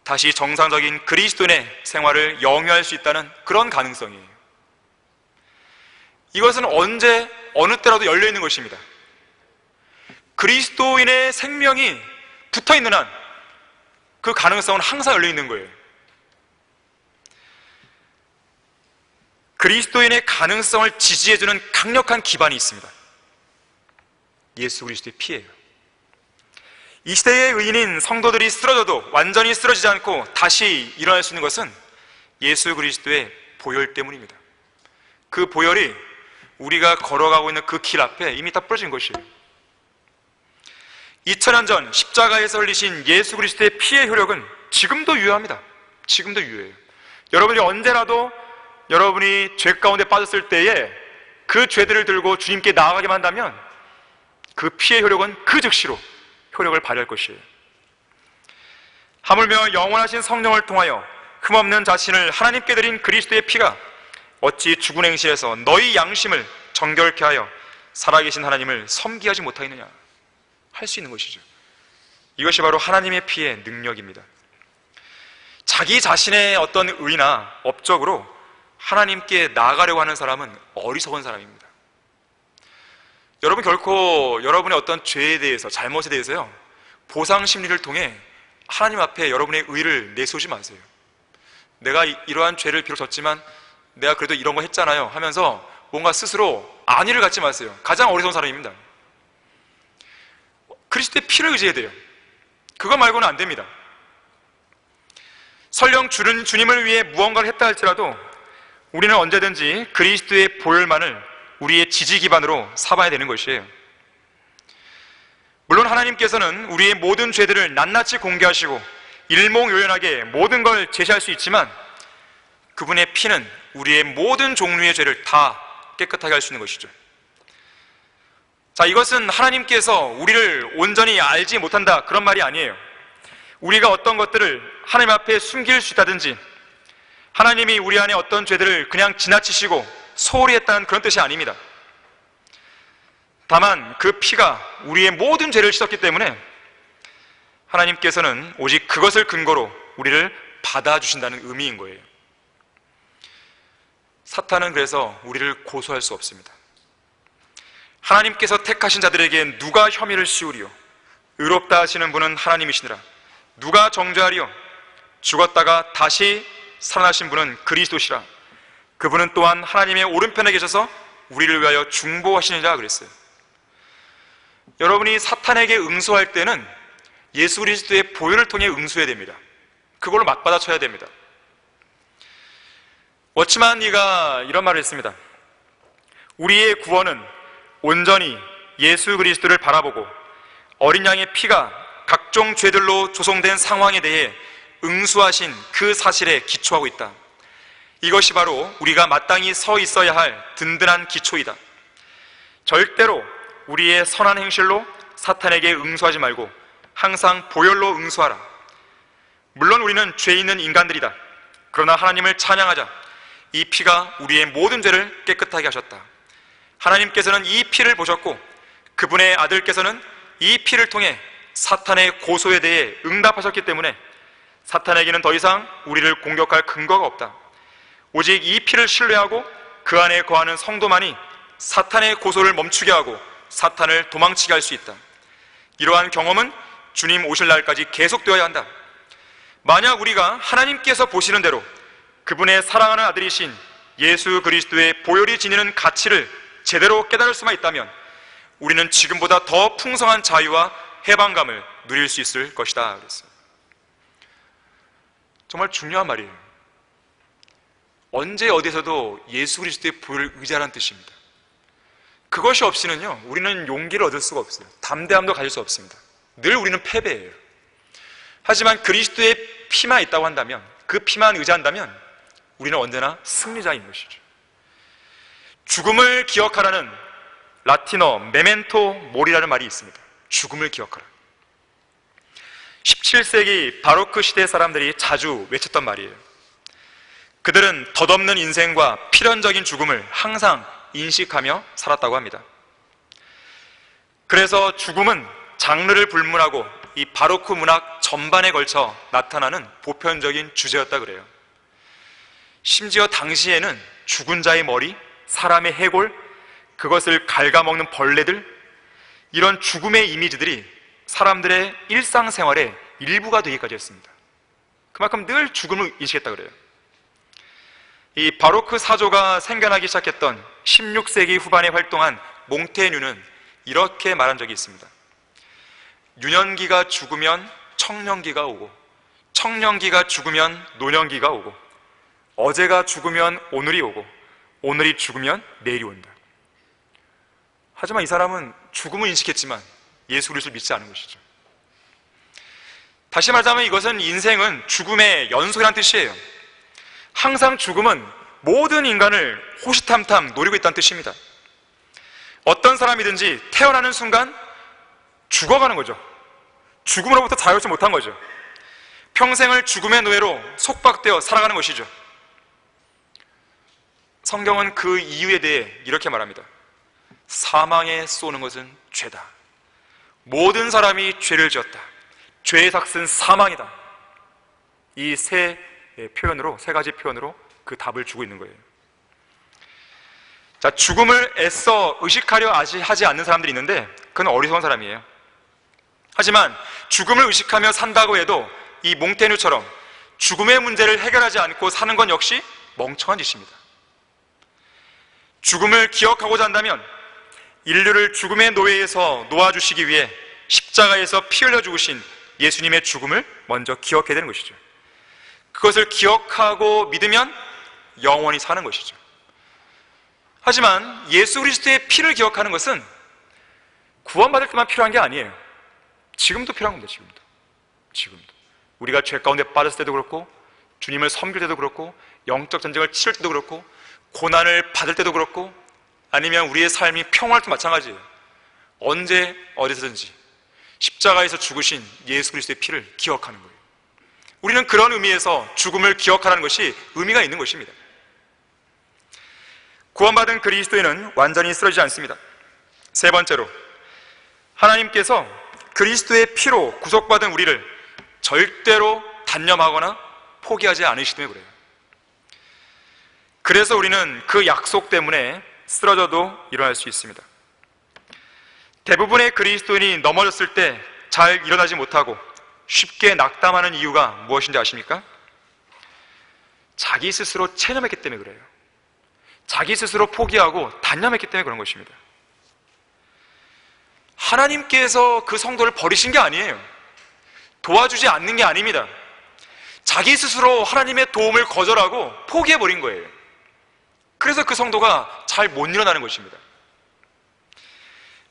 다시 정상적인 그리스도인의 생활을 영위할 수 있다는 그런 가능성이에요. 이것은 언제 어느 때라도 열려있는 것입니다. 그리스도인의 생명이 붙어있는 한 그 가능성은 항상 열려있는 거예요. 그리스도인의 가능성을 지지해주는 강력한 기반이 있습니다. 예수 그리스도의 피예요. 이 시대의 의인인 성도들이 쓰러져도 완전히 쓰러지지 않고 다시 일어날 수 있는 것은 예수 그리스도의 보혈 때문입니다. 그 보혈이 우리가 걸어가고 있는 그 길 앞에 이미 다 뿌려진 것이에요. 2000년 전 십자가에서 흘리신 예수 그리스도의 피의 효력은 지금도 유효합니다. 지금도 유효해요. 여러분이 언제라도 여러분이 죄 가운데 빠졌을 때에 그 죄들을 들고 주님께 나아가기만 한다면 그 피의 효력은 그 즉시로 효력을 발휘할 것이에요. 하물며 영원하신 성령을 통하여 흠없는 자신을 하나님께 드린 그리스도의 피가 어찌 죽은 행실에서 너희 양심을 정결케 하여 살아계신 하나님을 섬기하지 못하겠느냐 할 수 있는 것이죠. 이것이 바로 하나님의 피의 능력입니다. 자기 자신의 어떤 의나 업적으로 하나님께 나아가려고 하는 사람은 어리석은 사람입니다. 여러분 결코 여러분의 어떤 죄에 대해서, 잘못에 대해서요, 보상 심리를 통해 하나님 앞에 여러분의 의를 내세우지 마세요. 내가 이러한 죄를 비록 졌지만 내가 그래도 이런 거 했잖아요 하면서 뭔가 스스로 안위를 갖지 마세요. 가장 어리석은 사람입니다. 그리스도의 피를 의지해야 돼요. 그거 말고는 안 됩니다. 설령 주님을 위해 무언가를 했다 할지라도 우리는 언제든지 그리스도의 보혈만을 우리의 지지 기반으로 삼아야 되는 것이에요. 물론 하나님께서는 우리의 모든 죄들을 낱낱이 공개하시고 일목요연하게 모든 걸 제시할 수 있지만 그분의 피는 우리의 모든 종류의 죄를 다 깨끗하게 할 수 있는 것이죠. 자, 이것은 하나님께서 우리를 온전히 알지 못한다 그런 말이 아니에요. 우리가 어떤 것들을 하나님 앞에 숨길 수 있다든지 하나님이 우리 안에 어떤 죄들을 그냥 지나치시고 소홀히 했다는 그런 뜻이 아닙니다. 다만 그 피가 우리의 모든 죄를 씻었기 때문에 하나님께서는 오직 그것을 근거로 우리를 받아주신다는 의미인 거예요. 사탄은 그래서 우리를 고소할 수 없습니다. 하나님께서 택하신 자들에게 누가 혐의를 씌우리요? 의롭다 하시는 분은 하나님이시니라. 누가 정죄하리요? 죽었다가 다시 살아나신 분은 그리스도시라. 그분은 또한 하나님의 오른편에 계셔서 우리를 위하여 중보하시느니라 그랬어요. 여러분이 사탄에게 응수할 때는 예수 그리스도의 보혈을 통해 응수해야 됩니다. 그걸로 맞받아쳐야 됩니다. 워치만 니가 이런 말을 했습니다. 우리의 구원은 온전히 예수 그리스도를 바라보고 어린 양의 피가 각종 죄들로 조성된 상황에 대해 응수하신 그 사실에 기초하고 있다. 이것이 바로 우리가 마땅히 서 있어야 할 든든한 기초이다. 절대로 우리의 선한 행실로 사탄에게 응수하지 말고 항상 보혈로 응수하라. 물론 우리는 죄 있는 인간들이다. 그러나 하나님을 찬양하자. 이 피가 우리의 모든 죄를 깨끗하게 하셨다. 하나님께서는 이 피를 보셨고 그분의 아들께서는 이 피를 통해 사탄의 고소에 대해 응답하셨기 때문에 사탄에게는 더 이상 우리를 공격할 근거가 없다. 오직 이 피를 신뢰하고 그 안에 거하는 성도만이 사탄의 고소를 멈추게 하고 사탄을 도망치게 할 수 있다. 이러한 경험은 주님 오실 날까지 계속되어야 한다. 만약 우리가 하나님께서 보시는 대로 그분의 사랑하는 아들이신 예수 그리스도의 보혈이 지니는 가치를 제대로 깨달을 수만 있다면 우리는 지금보다 더 풍성한 자유와 해방감을 누릴 수 있을 것이다 그랬어요. 정말 중요한 말이에요. 언제 어디서도 예수 그리스도의 보혈을 의지하라는 뜻입니다. 그것이 없이는요 우리는 용기를 얻을 수가 없어요. 담대함도 가질 수 없습니다. 늘 우리는 패배예요. 하지만 그리스도의 피만 있다고 한다면, 그 피만 의지한다면 우리는 언제나 승리자인 것이죠. 죽음을 기억하라는 라틴어 메멘토 모리라는 말이 있습니다. 죽음을 기억하라. 17세기 바로크 시대 사람들이 자주 외쳤던 말이에요. 그들은 덧없는 인생과 필연적인 죽음을 항상 인식하며 살았다고 합니다. 그래서 죽음은 장르를 불문하고 이 바로크 문학 전반에 걸쳐 나타나는 보편적인 주제였다 그래요. 심지어 당시에는 죽은 자의 머리, 사람의 해골, 그것을 갉아먹는 벌레들, 이런 죽음의 이미지들이 사람들의 일상생활의 일부가 되기까지 했습니다. 그만큼 늘 죽음을 인식했다 그래요. 이 바로크 사조가 생겨나기 시작했던 16세기 후반에 활동한 몽테뉴는 이렇게 말한 적이 있습니다. 유년기가 죽으면 청년기가 오고, 청년기가 죽으면 노년기가 오고, 어제가 죽으면 오늘이 오고, 오늘이 죽으면 내일이 온다. 하지만 이 사람은 죽음을 인식했지만 예수 그리스도를 믿지 않은 것이죠. 다시 말하자면 이것은 인생은 죽음의 연속이라는 뜻이에요. 항상 죽음은 모든 인간을 호시탐탐 노리고 있다는 뜻입니다. 어떤 사람이든지 태어나는 순간 죽어가는 거죠. 죽음으로부터 자유롭지 못한 거죠. 평생을 죽음의 노예로 속박되어 살아가는 것이죠. 성경은 그 이유에 대해 이렇게 말합니다. 사망에 쏘는 것은 죄다. 모든 사람이 죄를 지었다. 죄의 삭은 사망이다. 이 세 가지 표현으로 그 답을 주고 있는 거예요. 자, 죽음을 애써 의식하려 하지 않는 사람들이 있는데 그건 어리석은 사람이에요. 하지만 죽음을 의식하며 산다고 해도 이 몽테뉴처럼 죽음의 문제를 해결하지 않고 사는 건 역시 멍청한 짓입니다. 죽음을 기억하고자 한다면 인류를 죽음의 노예에서 놓아주시기 위해 십자가에서 피 흘려 죽으신 예수님의 죽음을 먼저 기억해야 되는 것이죠. 그것을 기억하고 믿으면 영원히 사는 것이죠. 하지만 예수 그리스도의 피를 기억하는 것은 구원받을 때만 필요한 게 아니에요. 지금도 필요한 겁니다. 지금도 우리가 죄 가운데 빠졌을 때도 그렇고, 주님을 섬길 때도 그렇고, 영적 전쟁을 치를 때도 그렇고, 고난을 받을 때도 그렇고, 아니면 우리의 삶이 평화할 때 마찬가지예요. 언제 어디서든지 십자가에서 죽으신 예수 그리스도의 피를 기억하는 거예요. 우리는 그런 의미에서 죽음을 기억하라는 것이 의미가 있는 것입니다. 구원받은 그리스도인은 완전히 쓰러지지 않습니다. 세 번째로, 하나님께서 그리스도의 피로 구속받은 우리를 절대로 단념하거나 포기하지 않으시기 때문에 그래요. 그래서 우리는 그 약속 때문에 쓰러져도 일어날 수 있습니다. 대부분의 그리스도인이 넘어졌을 때 잘 일어나지 못하고 쉽게 낙담하는 이유가 무엇인지 아십니까? 자기 스스로 체념했기 때문에 그래요. 자기 스스로 포기하고 단념했기 때문에 그런 것입니다. 하나님께서 그 성도를 버리신 게 아니에요. 도와주지 않는 게 아닙니다. 자기 스스로 하나님의 도움을 거절하고 포기해버린 거예요. 그래서 그 성도가 잘 못 일어나는 것입니다.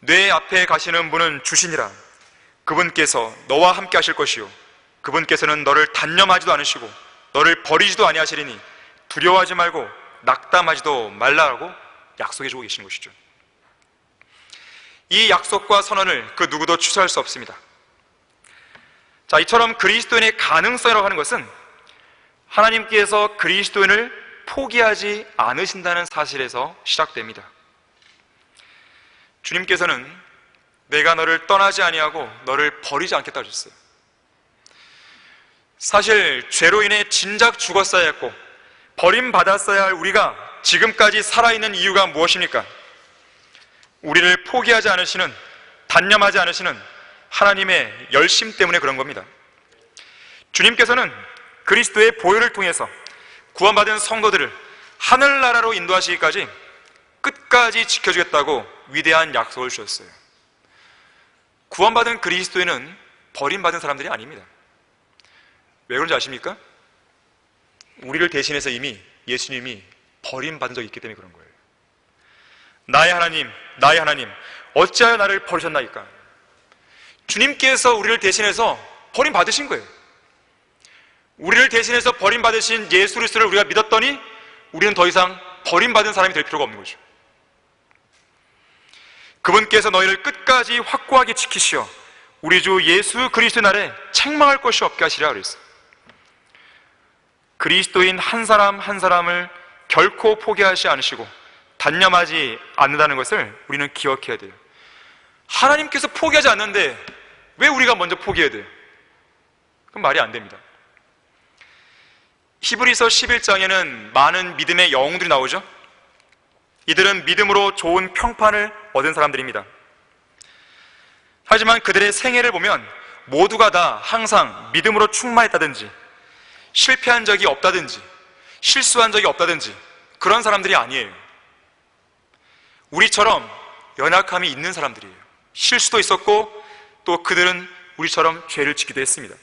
내 앞에 가시는 분은 주시니라. 그분께서 너와 함께 하실 것이요 그분께서는 너를 단념하지도 않으시고 너를 버리지도 아니하시리니 두려워하지 말고 낙담하지도 말라라고 약속해 주고 계시는 것이죠. 이 약속과 선언을 그 누구도 취소할 수 없습니다. 자, 이처럼 그리스도인의 가능성이라고 하는 것은 하나님께서 그리스도인을 포기하지 않으신다는 사실에서 시작됩니다. 주님께서는 내가 너를 떠나지 아니하고 너를 버리지 않겠다 하셨어요. 사실 죄로 인해 진작 죽었어야 했고 버림받았어야 할 우리가 지금까지 살아있는 이유가 무엇입니까? 우리를 포기하지 않으시는, 단념하지 않으시는 하나님의 열심 때문에 그런 겁니다. 주님께서는 그리스도의 보혈을 통해서 구원받은 성도들을 하늘나라로 인도하시기까지 끝까지 지켜주겠다고 위대한 약속을 주셨어요. 구원받은 그리스도인은 버림받은 사람들이 아닙니다. 왜 그런지 아십니까? 우리를 대신해서 이미 예수님이 버림받은 적이 있기 때문에 그런 거예요. 나의 하나님, 나의 하나님, 어찌하여 나를 버리셨나이까? 주님께서 우리를 대신해서 버림받으신 거예요. 우리를 대신해서 버림받으신 예수 그리스도를 우리가 믿었더니 우리는 더 이상 버림받은 사람이 될 필요가 없는 거죠. 그분께서 너희를 끝까지 확고하게 지키시어 우리 주 예수 그리스도 날에 책망할 것이 없게 하시리라 그랬어요. 그리스도인 한 사람 한 사람을 결코 포기하지 않으시고 단념하지 않는다는 것을 우리는 기억해야 돼요. 하나님께서 포기하지 않는데 왜 우리가 먼저 포기해야 돼요? 그럼 말이 안 됩니다. 히브리서 11장에는 많은 믿음의 영웅들이 나오죠. 이들은 믿음으로 좋은 평판을 얻은 사람들입니다. 하지만 그들의 생애를 보면 모두가 다 항상 믿음으로 충만했다든지 실패한 적이 없다든지 실수한 적이 없다든지 그런 사람들이 아니에요. 우리처럼 연약함이 있는 사람들이에요. 실수도 있었고 또 그들은 우리처럼 죄를 짓기도 했습니다.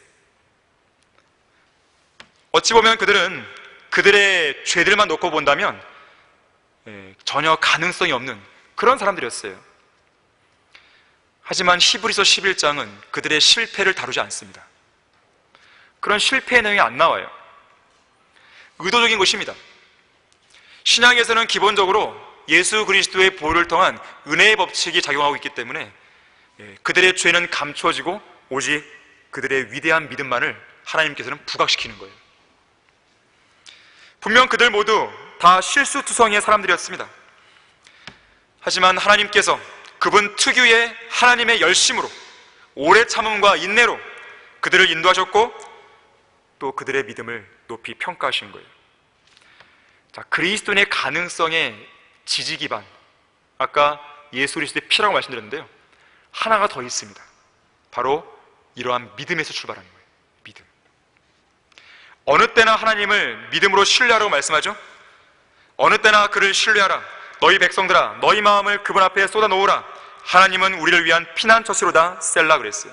어찌 보면 그들은 그들의 죄들만 놓고 본다면 전혀 가능성이 없는 그런 사람들이었어요. 하지만 히브리서 11장은 그들의 실패를 다루지 않습니다. 그런 실패의 내용이 안 나와요. 의도적인 것입니다. 신약에서는 기본적으로 예수 그리스도의 보혈을 통한 은혜의 법칙이 작용하고 있기 때문에 그들의 죄는 감추어지고 오직 그들의 위대한 믿음만을 하나님께서는 부각시키는 거예요. 분명 그들 모두 다 실수투성이의 사람들이었습니다. 하지만 하나님께서 그분 특유의 하나님의 열심으로 오래 참음과 인내로 그들을 인도하셨고 또 그들의 믿음을 높이 평가하신 거예요. 자, 그리스도인의 가능성의 지지 기반, 아까 예수 그리스도의 피라고 말씀드렸는데요, 하나가 더 있습니다. 바로 이러한 믿음에서 출발하는 거예요. 믿음. 어느 때나 하나님을 믿음으로 신뢰하라고 말씀하죠. 어느 때나 그를 신뢰하라. 너희 백성들아, 너희 마음을 그분 앞에 쏟아놓으라. 하나님은 우리를 위한 피난처시로다 셀라 그랬어요.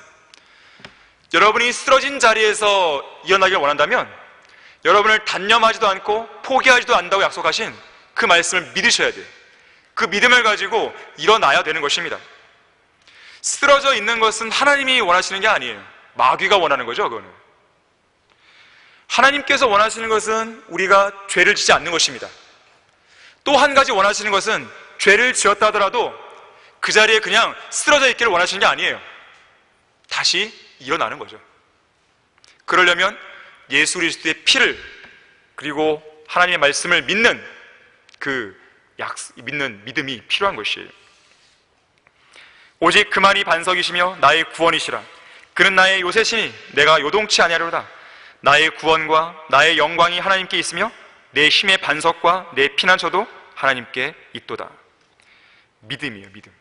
여러분이 쓰러진 자리에서 일어나길 원한다면 여러분을 단념하지도 않고 포기하지도 않는다고 약속하신 그 말씀을 믿으셔야 돼요. 그 믿음을 가지고 일어나야 되는 것입니다. 쓰러져 있는 것은 하나님이 원하시는 게 아니에요. 마귀가 원하는 거죠. 그거는 하나님께서 원하시는 것은 우리가 죄를 짓지 않는 것입니다. 또 한 가지 원하시는 것은 죄를 지었다 하더라도 그 자리에 그냥 쓰러져 있기를 원하시는 게 아니에요. 다시 일어나는 거죠. 그러려면 예수 그리스도의 피를 그리고 하나님의 말씀을 믿는 믿는 믿음이 필요한 것이에요. 오직 그만이 반석이시며 나의 구원이시라. 그는 나의 요새시니 내가 요동치 아니하리로다. 나의 구원과 나의 영광이 하나님께 있으며 내 힘의 반석과 내 피난처도 하나님께 있도다. 믿음이에요, 믿음.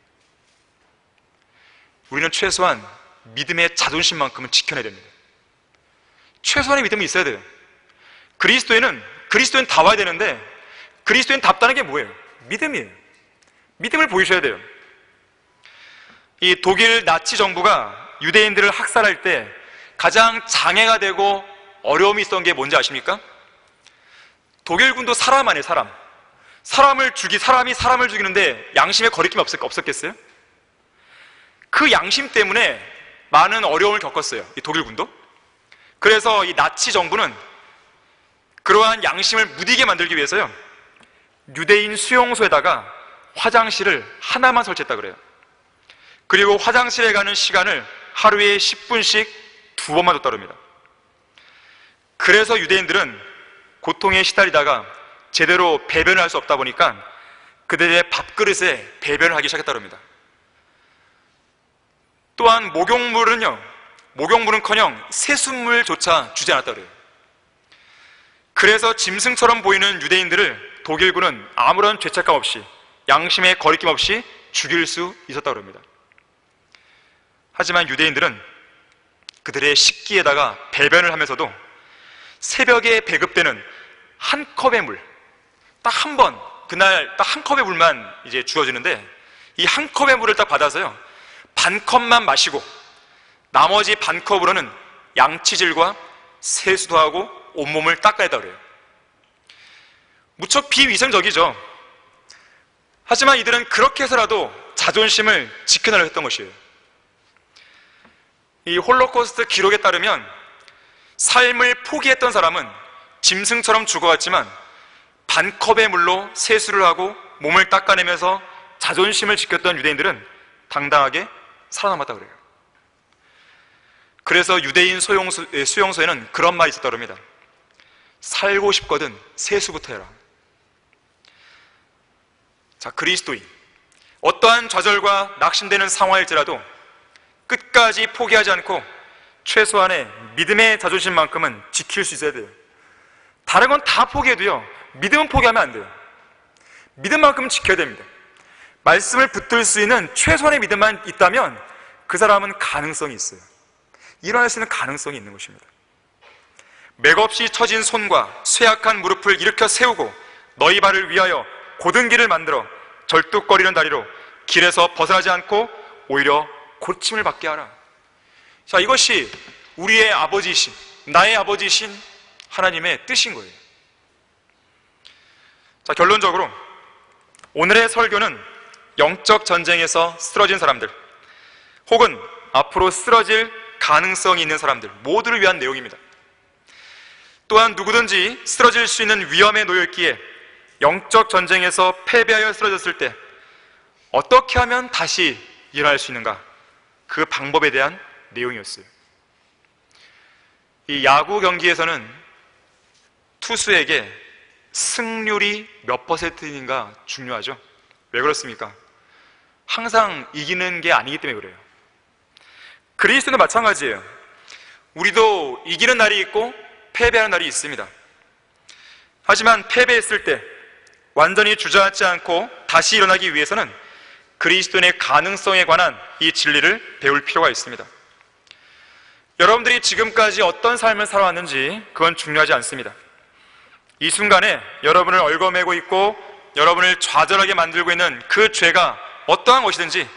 우리는 최소한 믿음의 자존심만큼은 지켜내야 됩니다. 최소한의 믿음이 있어야 돼요. 그리스도인은 다 와야 되는데, 그리스도인 답다는 게 뭐예요? 믿음이에요. 믿음을 보이셔야 돼요. 이 독일 나치 정부가 유대인들을 학살할 때 가장 장애가 되고 어려움이 있었던 게 뭔지 아십니까? 독일군도 사람 아니에요, 사람. 사람이 사람을 죽이는데 양심에 거리낌이 없었겠어요? 그 양심 때문에 많은 어려움을 겪었어요, 이 독일군도. 그래서 이 나치 정부는 그러한 양심을 무디게 만들기 위해서요, 유대인 수용소에다가 화장실을 하나만 설치했다 그래요. 그리고 화장실에 가는 시간을 하루에 10분씩 2번만 줬다 그럽니다. 그래서 유대인들은 고통에 시달리다가 제대로 배변을 할 수 없다 보니까 그들의 밥그릇에 배변을 하기 시작했다 그럽니다. 또한 목욕물은커녕 세숫물조차 주지 않았다 그래요. 그래서 짐승처럼 보이는 유대인들을 독일군은 아무런 죄책감 없이, 양심에 거리낌 없이 죽일 수 있었다 그럽니다. 하지만 유대인들은 그들의 식기에다가 배변을 하면서도 새벽에 배급되는 한 컵의 물, 딱 한 번, 그날 딱 한 컵의 물만 이제 주어지는데, 이 한 컵의 물을 딱 받아서요, 반 컵만 마시고 나머지 반 컵으로는 양치질과 세수도 하고 온몸을 닦아야 한다고 그래요. 무척 비위생적이죠. 하지만 이들은 그렇게 해서라도 자존심을 지켜내려 했던 것이에요. 이 홀로코스트 기록에 따르면 삶을 포기했던 사람은 짐승처럼 죽어갔지만 반 컵의 물로 세수를 하고 몸을 닦아내면서 자존심을 지켰던 유대인들은 당당하게 살아남았다 그래요. 그래서 유대인 수용소에는 그런 말이 있었다고 합니다. 살고 싶거든 세수부터 해라. 자, 그리스도인, 어떠한 좌절과 낙심되는 상황일지라도 끝까지 포기하지 않고 최소한의 믿음의 자존심만큼은 지킬 수 있어야 돼요. 다른 건 다 포기해도요, 믿음은 포기하면 안 돼요. 믿음만큼은 지켜야 됩니다. 말씀을 붙들 수 있는 최소한의 믿음만 있다면 그 사람은 가능성이 있어요. 일어날 수 있는 가능성이 있는 것입니다. 맥없이 처진 손과 쇠약한 무릎을 일으켜 세우고 너희 발을 위하여 곧은 길을 만들어 절뚝거리는 다리로 길에서 벗어나지 않고 오히려 고침을 받게 하라. 자, 이것이 우리의 아버지이신, 나의 아버지이신 하나님의 뜻인 거예요. 자, 결론적으로 오늘의 설교는 영적 전쟁에서 쓰러진 사람들, 혹은 앞으로 쓰러질 가능성이 있는 사람들 모두를 위한 내용입니다. 또한 누구든지 쓰러질 수 있는 위험에 놓여 있기에 영적 전쟁에서 패배하여 쓰러졌을 때 어떻게 하면 다시 일어날 수 있는가, 그 방법에 대한 내용이었어요. 이 야구 경기에서는 투수에게 승률이 몇 %인가 중요하죠. 왜 그렇습니까? 항상 이기는 게 아니기 때문에 그래요. 그리스도도 마찬가지예요. 우리도 이기는 날이 있고 패배하는 날이 있습니다. 하지만 패배했을 때 완전히 주저앉지 않고 다시 일어나기 위해서는 그리스도인의 가능성에 관한 이 진리를 배울 필요가 있습니다. 여러분들이 지금까지 어떤 삶을 살아왔는지 그건 중요하지 않습니다. 이 순간에 여러분을 얽어매고 있고 여러분을 좌절하게 만들고 있는 그 죄가 어떠한 것이든지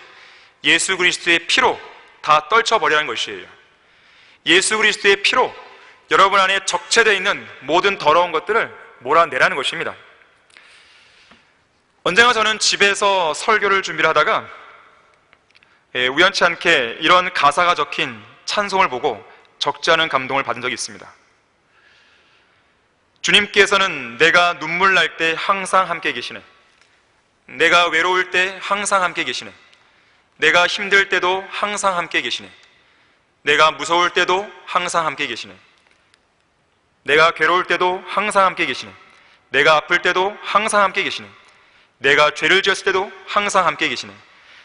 예수 그리스도의 피로 다 떨쳐버리라는 것이에요. 예수 그리스도의 피로 여러분 안에 적체되어 있는 모든 더러운 것들을 몰아내라는 것입니다. 언젠가 저는 집에서 설교를 준비를 하다가 우연치 않게 이런 가사가 적힌 찬송을 보고 적지 않은 감동을 받은 적이 있습니다. 주님께서는 내가 눈물 날 때 항상 함께 계시네. 내가 외로울 때 항상 함께 계시네. 내가 힘들 때도 항상 함께 계시네. 내가 무서울 때도 항상 함께 계시네. 내가 괴로울 때도 항상 함께 계시네. 내가 아플 때도 항상 함께 계시네. 내가 죄를 지었을 때도 항상 함께 계시네.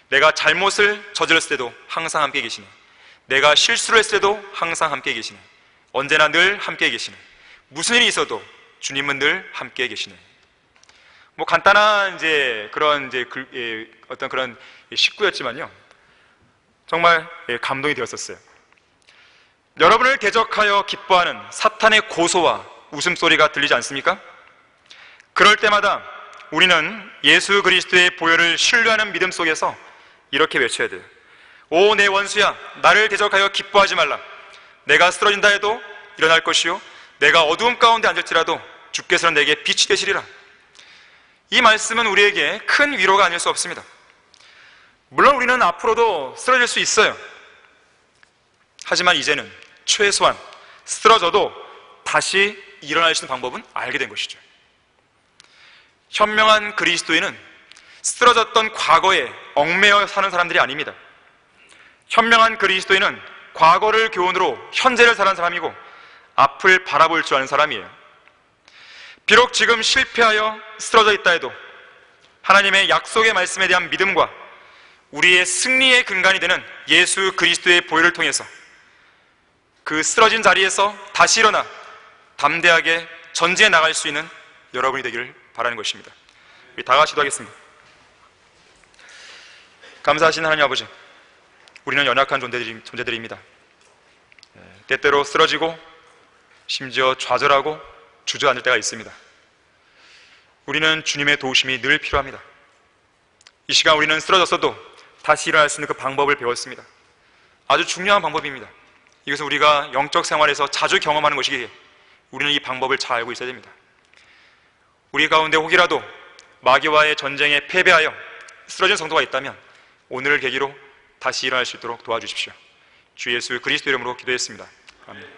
내가 잘못을 저질렀을 때도 항상 함께 계시네. 내가 실수를 했을 때도 항상 함께 계시네. 언제나 늘 함께 계시는, 무슨 일이 있어도 주님은 늘 함께 계시는, 간단한 어떤 그런 식구였지만요, 정말 감동이 되었었어요. 여러분을 대적하여 기뻐하는 사탄의 고소와 웃음소리가 들리지 않습니까? 그럴 때마다 우리는 예수 그리스도의 보혈을 신뢰하는 믿음 속에서 이렇게 외쳐야 돼요. 오, 내 원수야, 나를 대적하여 기뻐하지 말라. 내가 쓰러진다 해도 일어날 것이요, 내가 어두움 가운데 앉을지라도 주께서는 내게 빛이 되시리라. 이 말씀은 우리에게 큰 위로가 아닐 수 없습니다. 물론 우리는 앞으로도 쓰러질 수 있어요. 하지만 이제는 최소한 쓰러져도 다시 일어날 수 있는 방법은 알게 된 것이죠. 현명한 그리스도인은 쓰러졌던 과거에 얽매여 사는 사람들이 아닙니다. 현명한 그리스도인은 과거를 교훈으로 현재를 사는 사람이고 앞을 바라볼 줄 아는 사람이에요. 비록 지금 실패하여 쓰러져 있다 해도 하나님의 약속의 말씀에 대한 믿음과 우리의 승리의 근간이 되는 예수 그리스도의 보혈을 통해서 그 쓰러진 자리에서 다시 일어나 담대하게 전진해 나갈 수 있는 여러분이 되기를 바라는 것입니다. 우리 다 같이 기도하겠습니다. 감사하신 하나님 아버지, 우리는 연약한 존재들입니다. 때때로 쓰러지고 심지어 좌절하고 주저앉을 때가 있습니다. 우리는 주님의 도우심이 늘 필요합니다. 이 시간 우리는 쓰러졌어도 다시 일어날 수 있는 그 방법을 배웠습니다. 아주 중요한 방법입니다. 이것은 우리가 영적 생활에서 자주 경험하는 것이기에 우리는 이 방법을 잘 알고 있어야 됩니다. 우리 가운데 혹이라도 마귀와의 전쟁에 패배하여 쓰러진 성도가 있다면 오늘을 계기로 다시 일어날 수 있도록 도와주십시오. 주 예수 그리스도 이름으로 기도했습니다. 아멘.